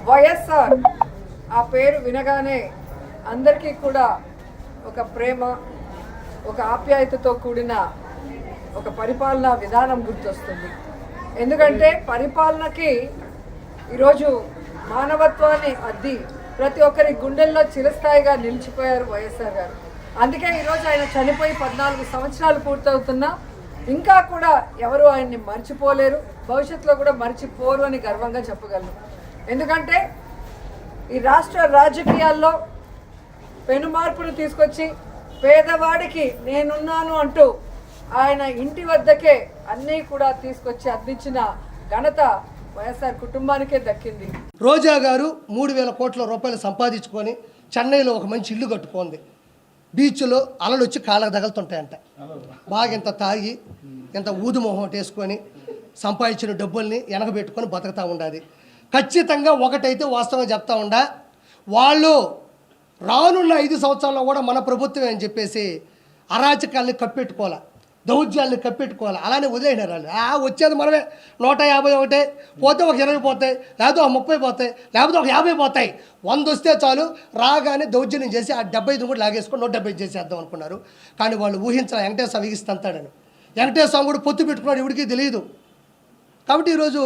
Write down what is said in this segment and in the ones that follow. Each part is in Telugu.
వైఎస్ఆర్ ఆ పేరు వినగానే అందరికీ కూడా ఒక ప్రేమ, ఒక ఆప్యాయతతో కూడిన ఒక పరిపాలనా విధానం గుర్తొస్తుంది. ఎందుకంటే పరిపాలనకి ఈరోజు మానవత్వాన్ని అద్ది ప్రతి ఒక్కరి గుండెల్లో చిరస్థాయిగా నిలిచిపోయారు వైఎస్ఆర్ గారు. అందుకే ఈరోజు ఆయన చనిపోయి 14 సంవత్సరాలు పూర్తవుతున్నా ఇంకా కూడా ఎవరు ఆయన్ని మర్చిపోలేరు, భవిష్యత్తులో కూడా మర్చిపోరు అని గర్వంగా చెప్పగలను. ఎందుకంటే ఈ రాష్ట్ర రాజకీయాల్లో పెను మార్పును తీసుకొచ్చి పేదవాడికి నేనున్నాను అంటూ ఆయన ఇంటి వద్దకే అన్నీ కూడా తీసుకొచ్చి అందించిన ఘనత వైఎస్ఆర్ కుటుంబానికే దక్కింది. రోజా గారు 3,000 కోట్ల రూపాయలు సంపాదించుకొని చెన్నైలో ఒక మంచి ఇల్లు కట్టుకుంది. బీచ్లో అలలు వచ్చి కాళ్ళకు తగులుతుంటాయంట. బాగా ఇంత తాగి ఇంత ఊదుమొహం వేసుకొని సంపాదించిన డబ్బుల్ని వెనకబెట్టుకొని బతుకుతూ ఉండాలి. ఖచ్చితంగా ఒకటైతే వాస్తవంగా చెప్తా ఉండా, వాళ్ళు రానున్న 5 సంవత్సరాల్లో కూడా మన ప్రభుత్వం అని చెప్పేసి అరాచకాల్ని కప్పెట్టుకోవాలి, దౌర్జాల్ని కప్పెట్టుకోవాలి. అలానే వదిలేసినారు వాళ్ళు. వచ్చేది మనమే 151 పోతే ఒక 20 పోతాయి, లేకపోతే ఒక 30 పోతాయి, లేకపోతే ఒక 50 పోతాయి. 100 వస్తే చాలు, రాగానే దౌర్జన్యం చేసి ఆ 75 కూడా లాగేసుకొని 170 చేసేద్దాం అనుకున్నారు. కానీ వాళ్ళు ఊహించాలి వెంకటేశ్వర స్వామి ఇస్తాంతాడని. వెంకటేశ్వర స్వామి కూడా పొత్తు పెట్టుకున్నాడు, ఎవరికి తెలియదు. కాబట్టి ఈరోజు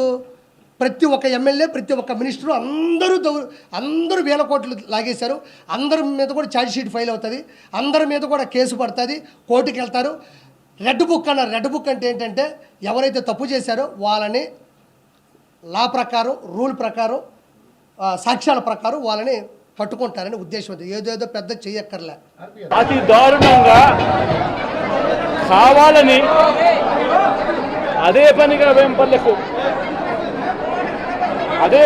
ప్రతి ఒక్క ఎమ్మెల్యే, ప్రతి ఒక్క మినిస్టరు అందరూ 1,000 కోట్లు లాగేశారు. అందరి మీద కూడా ఛార్జ్ షీట్ ఫైల్ అవుతుంది, అందరి మీద కూడా కేసు పడుతుంది, కోర్టుకి వెళ్తారు. రెడ్ బుక్ అన్నారు. రెడ్ బుక్ అంటే ఏంటంటే ఎవరైతే తప్పు చేశారో వాళ్ళని లా ప్రకారం, రూల్ ప్రకారం, సాక్ష్యాల ప్రకారం వాళ్ళని పట్టుకుంటారని ఉద్దేశం. ఏదేదో పెద్ద చెయ్యక్కర్లే. అతి దారుణంగా కావాలని అదే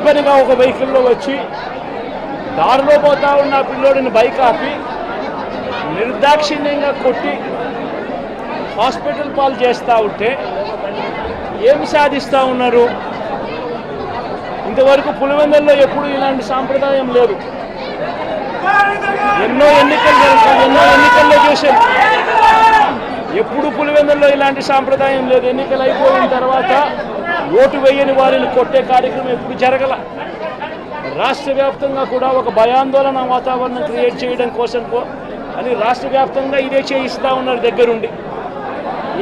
పనిగా ఒక వెహికల్లో వచ్చి దారిలో పోతా ఉన్న పిల్లోడిని బైక్ ఆపి నిర్దాక్షిణ్యంగా కొట్టి హాస్పిటల్ పాలు చేస్తూ ఉంటే ఏమి సాధిస్తూ ఉన్నారు? ఇంతవరకు పులివెందుల్లో ఎప్పుడు ఇలాంటి సాంప్రదాయం లేదు. ఎన్నో ఎన్నికల్లో చేశారు, ఎప్పుడు పులివెందుల్లో ఇలాంటి సాంప్రదాయం లేదు. ఎన్నికలు అయిపోయిన తర్వాత ఓటు వేయని వారిని కొట్టే కార్యక్రమం ఎప్పుడు జరగల. రాష్ట్ర వ్యాప్తంగా కూడా ఒక భయాందోళన వాతావరణం క్రియేట్ చేయడం కోసం అని రాష్ట్ర వ్యాప్తంగా ఇదే చేయిస్తూ ఉన్నారు దగ్గరుండి.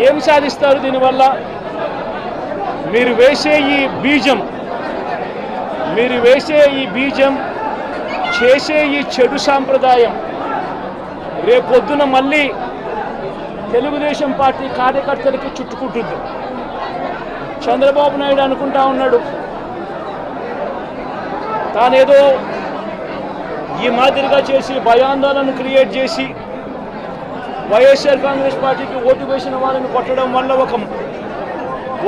ఏం సాధిస్తారు దీనివల్ల? మీరు వేసే ఈ బీజం చేసే ఈ చెడు సాంప్రదాయం రేపొద్దున మళ్ళీ తెలుగుదేశం పార్టీ కార్యకర్తలకి చుట్టుకుంటుంది. చంద్రబాబు నాయుడు అనుకుంటా ఉన్నాడు తానేదో ఈ మాదిరిగా చేసి భయాందోళన క్రియేట్ చేసి వైఎస్ఆర్ కాంగ్రెస్ పార్టీకి ఓటు వేసిన వాళ్ళని కొట్టడం వల్ల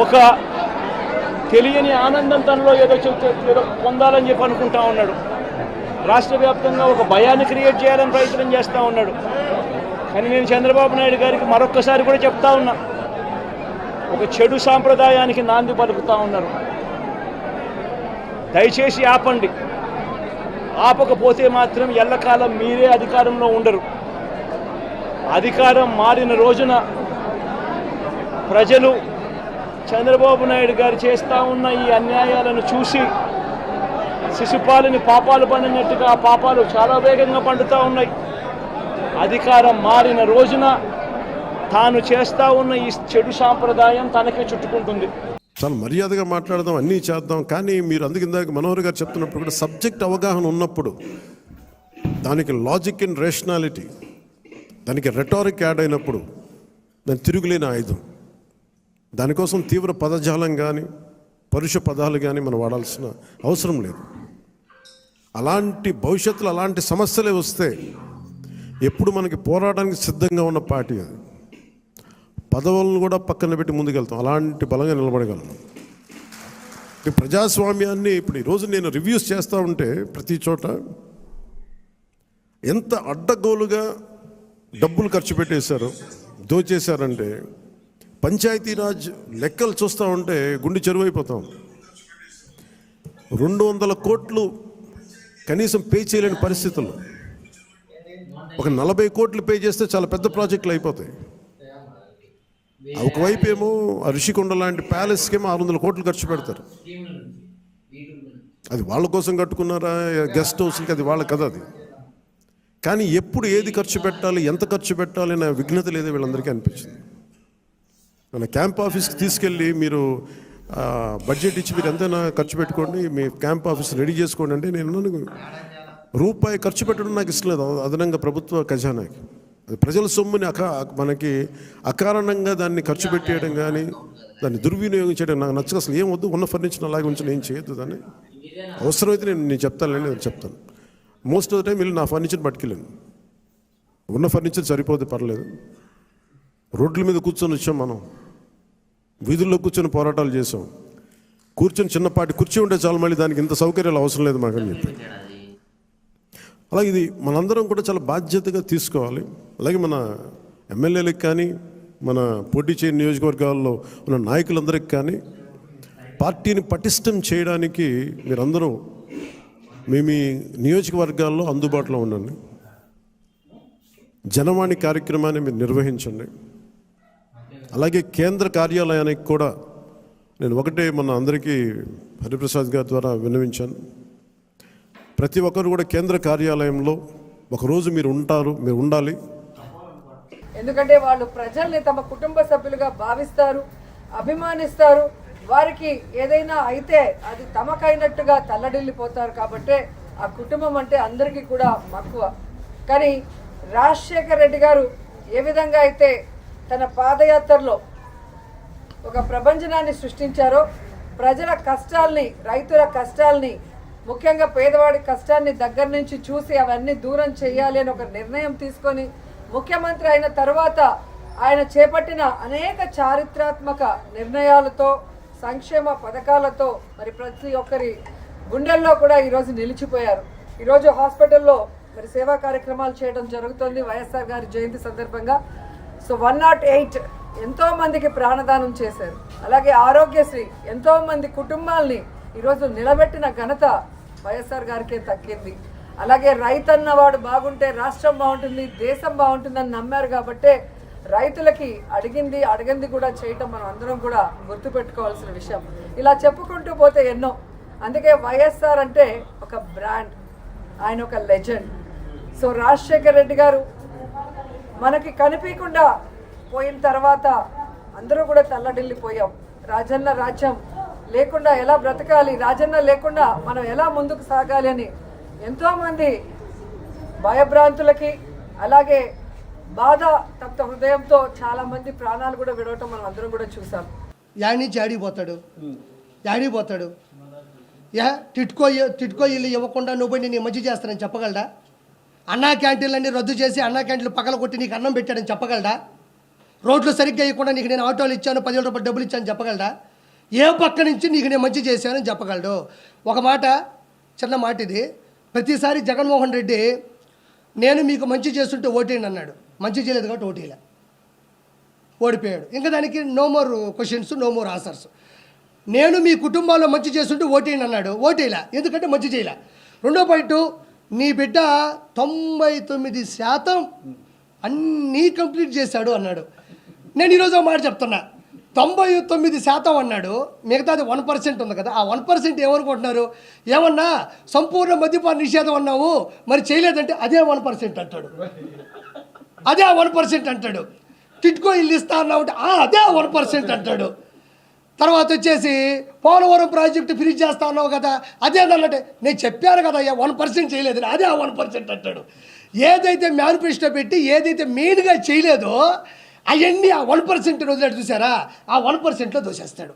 ఒక తెలియని ఆనందం తనలో ఏదో పొందాలని చెప్పి అనుకుంటా ఉన్నాడు. రాష్ట్ర వ్యాప్తంగా ఒక భయాన్ని క్రియేట్ చేయాలని ప్రయత్నం చేస్తూ ఉన్నాడు. కానీ నేను చంద్రబాబు నాయుడు గారికి మరొక్కసారి కూడా చెప్తా ఉన్నా, ఒక చెడు సాంప్రదాయానికి నాంది పలుకుతూ ఉన్నారు. దయచేసి ఆపండి. ఆపకపోతే మాత్రం ఎల్లకాలం మీరే అధికారంలో ఉండరు. అధికారం మారిన రోజున ప్రజలు చంద్రబాబు నాయుడు గారు చేస్తూ ఉన్న ఈ అన్యాయాలను చూసి శిశుపాలని పాపాలు పండినట్టుగా ఆ పాపాలు చాలా వేగంగా పండుతూ ఉన్నాయి. అధికారం మారిన రోజున తాను చేస్తూ ఉన్న ఈ చెడు సాంప్రదాయం తనకే చుట్టుకుంటుంది. చాలా మర్యాదగా మాట్లాడదాం, అన్నీ చేద్దాం. కానీ మీరు అందుకు ఇందాక మనోహర్ గారు చెప్తున్నప్పుడు కూడా సబ్జెక్ట్ అవగాహన ఉన్నప్పుడు దానికి లాజిక్ అండ్ రేషనాలిటీ, దానికి రెటారిక్ యాడ్ అయినప్పుడు దాని తిరుగులేని ఆయుధం. దానికోసం తీవ్ర పదజాలం కానీ పరుష పదాలు కానీ మనం వాడాల్సిన అవసరం లేదు. అలాంటి భవిష్యత్తులో అలాంటి సమస్యలే వస్తే ఎప్పుడు మనకి పోరాటానికి సిద్ధంగా ఉన్న పార్టీ అది. పదవులను కూడా పక్కన పెట్టి ముందుకెళ్తాం, అలాంటి బలంగా నిలబడగలం. ఈ ప్రజాస్వామ్యాన్ని ఇప్పుడు ఈరోజు నేను రివ్యూస్ చేస్తూ ఉంటే ప్రతి చోట ఎంత అడ్డగోలుగా డబ్బులు ఖర్చు పెట్టేశారు, దోచేశారంటే పంచాయతీరాజ్ లెక్కలు చూస్తూ ఉంటే గుండె చెరువైపోతాం. 200 కోట్లు కనీసం పే చేయలేని పరిస్థితుల్లో ఒక 40 కోట్లు పే చేస్తే చాలా పెద్ద ప్రాజెక్టులు అయిపోతాయి. ఒకవైపు ఏమో ఋషికొండ లాంటి ప్యాలెస్కి ఏమో 600 కోట్లు ఖర్చు పెడతారు. అది వాళ్ళ కోసం కట్టుకున్నారా గెస్ట్ హౌస్కి, అది వాళ్ళ కథ అది. కానీ ఎప్పుడు ఏది ఖర్చు పెట్టాలి, ఎంత ఖర్చు పెట్టాలి అనే విఘ్నత లేదో వీళ్ళందరికీ అనిపించింది. మన క్యాంప్ ఆఫీస్కి తీసుకెళ్ళి మీరు బడ్జెట్ ఇచ్చి మీరు ఎంతైనా ఖర్చు పెట్టుకోండి, మీ క్యాంప్ ఆఫీస్ రెడీ చేసుకోండి అంటే నేను రూపాయి ఖర్చు పెట్టడం నాకు ఇష్టం లేదు అదనంగా ప్రభుత్వ ఖజానాకి. అది ప్రజల సొమ్ముని మనకి అకారణంగా దాన్ని ఖర్చు పెట్టేయడం కానీ దాన్ని దుర్వినియోగం చేయడం నాకు నచ్చక అసలు ఏం వద్దు, ఉన్న ఫర్నిచర్ అలాగే ఉంచి నేను చేయొద్దు. దాన్ని అవసరమైతే నేను చెప్తాను. మోస్ట్ ఆఫ్ ద టైం వెళ్ళి నా ఫర్నిచర్ పట్టుకెళ్ళాను. ఉన్న ఫర్నిచర్ సరిపోతే పర్లేదు, రోడ్ల మీద కూర్చొని వచ్చాం, మనం వీధుల్లో కూర్చొని పోరాటాలు చేసాం, కూర్చొని చిన్నపాటి కుర్చీ ఉంటే చాలు, మళ్ళీ దానికి ఇంత సౌకర్యాలు అవసరం లేదు మాకని చెప్పి. అలాగే ఇది మనందరం కూడా చాలా బాధ్యతగా తీసుకోవాలి. అలాగే మన ఎమ్మెల్యేలకు కానీ మన పోటీ చేయని నియోజకవర్గాల్లో ఉన్న నాయకులందరికీ కానీ పార్టీని పటిష్టం చేయడానికి మీరందరూ మీ నియోజకవర్గాల్లో అందుబాటులో ఉండండి. జనవాణి కార్యక్రమాన్ని మీరు నిర్వహించండి. అలాగే కేంద్ర కార్యాలయానికి కూడా నేను ఒకటే మన అందరికీ హరిప్రసాద్ గారి ద్వారా విన్నవించాను. ప్రతి ఒక్కరు కూడా కేంద్ర కార్యాలయంలో ఒకరోజు మీరు ఉండాలి. ఎందుకంటే వాళ్ళు ప్రజల్ని తమ కుటుంబ సభ్యులుగా భావిస్తారు, అభిమానిస్తారు. వారికి ఏదైనా అయితే అది తమకైనట్టుగా తల్లడిల్లిపోతారు. కాబట్టి ఆ కుటుంబం అంటే అందరికీ కూడా మక్కువ. కానీ రాజశేఖర్ రెడ్డి గారు ఏ విధంగా అయితే తన పాదయాత్రలో ఒక ప్రభంజనాన్ని సృష్టించారో, ప్రజల కష్టాల్ని, రైతుల కష్టాల్ని, ముఖ్యంగా పేదవాడి కష్టాన్ని దగ్గర నుంచి చూసి అవన్నీ దూరం చేయాలి అని ఒక నిర్ణయం తీసుకొని ముఖ్యమంత్రి అయిన తర్వాత ఆయన చేపట్టిన అనేక చారిత్రాత్మక నిర్ణయాలతో, సంక్షేమ పథకాలతో మరి ప్రతి ఒక్కరి గుండెల్లో కూడా ఈరోజు నిలిచిపోయారు. ఈరోజు హాస్పిటల్లో మరి సేవా కార్యక్రమాలు చేయడం జరుగుతుంది వైఎస్ఆర్ గారి జయంతి సందర్భంగా. సో 108 ఎంతో మందికి ప్రాణదానం చేశారు. అలాగే ఆరోగ్యశ్రీ ఎంతో మంది కుటుంబాల్ని ఈరోజు నిలబెట్టిన ఘనత వైఎస్ఆర్ గారికే దక్కింది. అలాగే రైతన్న వాడు బాగుంటే రాష్ట్రం బాగుంటుంది, దేశం బాగుంటుందని నమ్మారు. కాబట్టే రైతులకి అడిగింది కూడా చేయటం మనం అందరం కూడా గుర్తుపెట్టుకోవాల్సిన విషయం. ఇలా చెప్పుకుంటూ పోతే ఎన్నో. అందుకే వైఎస్ఆర్ అంటే ఒక బ్రాండ్, ఆయన ఒక లెజెండ్. సో రాజశేఖర్ రెడ్డి గారు మనకి కనిపించకుండా పోయిన తర్వాత అందరూ కూడా తల్లడిల్లిపోయాం. రాజన్న రాజ్యం లేకుండా ఎలా బ్రతకాలి, రాజన్న లేకుండా మనం ఎలా ముందుకు సాగాలి అని ఎంతోమంది భయభ్రాంతులకి, అలాగే బాధ తప్త హృదయంతో చాలామంది ప్రాణాలు కూడా విడవటం మనం అందరం కూడా చూసాం. యాడి నుంచి ఆడిపోతాడు టిట్కో ఇల్లు ఇవ్వకుండా నువ్వు నేను మంచి చేస్తానని చెప్పగలడా? అన్నా క్యాంటీన్లన్నీ రద్దు చేసి అన్నా క్యాంటీన్లు పగల కొట్టి నీకు అన్నం పెట్టాడని చెప్పగలడా? రోడ్లు సరిగ్గా ఇవ్వకుండా నీకు నేను ఆటోలు ఇచ్చాను, 10,000 రూపాయలు డబ్బులు ఇచ్చాను చెప్పగలడా? ఏ పక్క నుంచి నీకు నేను మంచి చేశానని చెప్పగలడు? ఒక మాట, చిన్న మాట ఇది. ప్రతిసారి జగన్మోహన్ రెడ్డి నేను మీకు మంచి చేస్తుంటే ఓటేయండి అన్నాడు. మంచి చేయలేదు కాబట్టి ఓటేయలే, ఓడిపోయాడు. ఇంకా దానికి no more questions, no more answers. నేను మీ కుటుంబాల్లో మంచి చేస్తుంటే ఓటేయండి అన్నాడు, ఓటేయలే, ఎందుకంటే మంచి చేయలే. రెండో పాయింట్, నీ బిడ్డ 99% అన్నీ కంప్లీట్ చేశాడు అన్నాడు. నేను ఈరోజు ఒక మాట చెప్తున్నా, 99% అన్నాడు, మిగతాది 1% ఉంది కదా, ఆ 1% ఏమనుకుంటున్నారు? ఏమన్నా సంపూర్ణ మద్యపాన నిషేధం అన్నావు, మరి చేయలేదంటే అదే 1% అంటాడు, అదే 1% అంటాడు. టిట్కో ఇల్లు ఇస్తా అన్నావు అంటే అదే 1% అంటాడు. తర్వాత వచ్చేసి పోలవరం ప్రాజెక్టు ఫ్రీజ్ చేస్తా అన్నావు కదా, అదేదన్నట్టే నేను చెప్పాను కదా 1% చేయలేదని, అదే 1% అంటాడు. ఏదైతే మేనిఫెస్టో పెట్టి ఏదైతే మెయిన్గా చేయలేదో అవన్నీ ఆ 1% వదిలేడు చూసారా, ఆ 1%లో దోసేస్తాడు.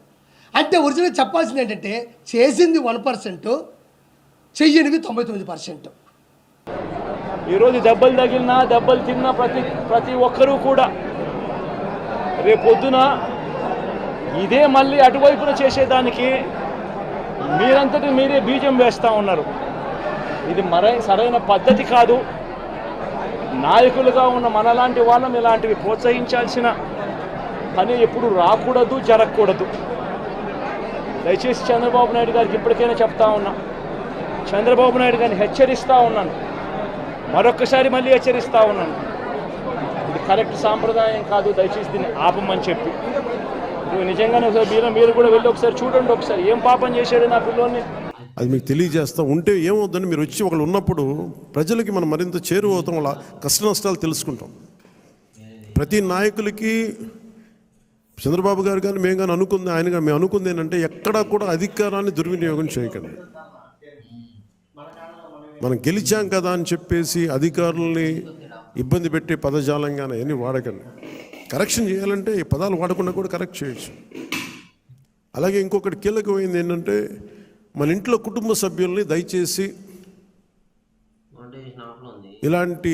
అంటే ఒరిజినల్ చెప్పాల్సింది ఏంటంటే చేసింది 1%, చెయ్యనివి 99%. ఈరోజు దెబ్బలు తగిలినా, దెబ్బలు తిన్నా ప్రతి ఒక్కరూ కూడా రేపొద్దున ఇదే మళ్ళీ అటువైపున చేసేదానికి మీరంతటి మీరే బీజం వేస్తూ ఉన్నారు. ఇది సరైన పద్ధతి కాదు. నాయకులుగా ఉన్న మనలాంటి వాళ్ళం ఇలాంటివి ప్రోత్సహించాల్సిన పని ఎప్పుడు రాకూడదు, జరగకూడదు. దయచేసి చంద్రబాబు నాయుడు గారికి ఇప్పటికైనా చెప్తా ఉన్నా, చంద్రబాబు నాయుడు గారిని హెచ్చరిస్తూ ఉన్నాను, మరొక్కసారి మళ్ళీ హెచ్చరిస్తూ ఉన్నాను, ఇది కరెక్ట్ సాంప్రదాయం కాదు, దయచేసి దీన్ని ఆపమని చెప్పి. నిజంగానే ఒకసారి మీరు కూడా వెళ్ళి ఒకసారి చూడండి, ఒకసారి ఏం పాపం చేశాడు నా పిల్లోని. అది మీకు తెలియజేస్తా ఉంటే ఏమవుతుందని మీరు వచ్చి ఒకళ్ళు ఉన్నప్పుడు ప్రజలకి మనం మరింత చేరువవుతాం, వాళ్ళ కష్ట నష్టాలు తెలుసుకుంటాం. ప్రతి నాయకులకి చంద్రబాబు గారు కానీ మేము కానీ అనుకుంది, ఆయనగా మేము అనుకుంది ఏంటంటే ఎక్కడా కూడా అధికారాన్ని దుర్వినియోగం చేయకండి. మనం గెలిచాం కదా అని చెప్పేసి అధికారుల్ని ఇబ్బంది పెట్టే పదజాలంగానే అన్నీ వాడకండి. కరెక్షన్ చేయాలంటే ఈ పదాలు వాడకుండా కూడా కరెక్ట్ చేయొచ్చు. అలాగే ఇంకొకటి కీలకమైంది ఏంటంటే మన ఇంట్లో కుటుంబ సభ్యుల్ని దయచేసి ఇలాంటి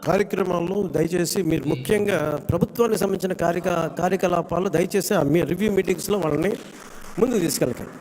కార్యక్రమాల్లో దయచేసి మీరు ముఖ్యంగా ప్రభుత్వానికి సంబంధించిన కార్యకలాపాలు దయచేసి మీ రివ్యూ మీటింగ్స్లో వాళ్ళని ముందుకు తీసుకెళ్ళకండి.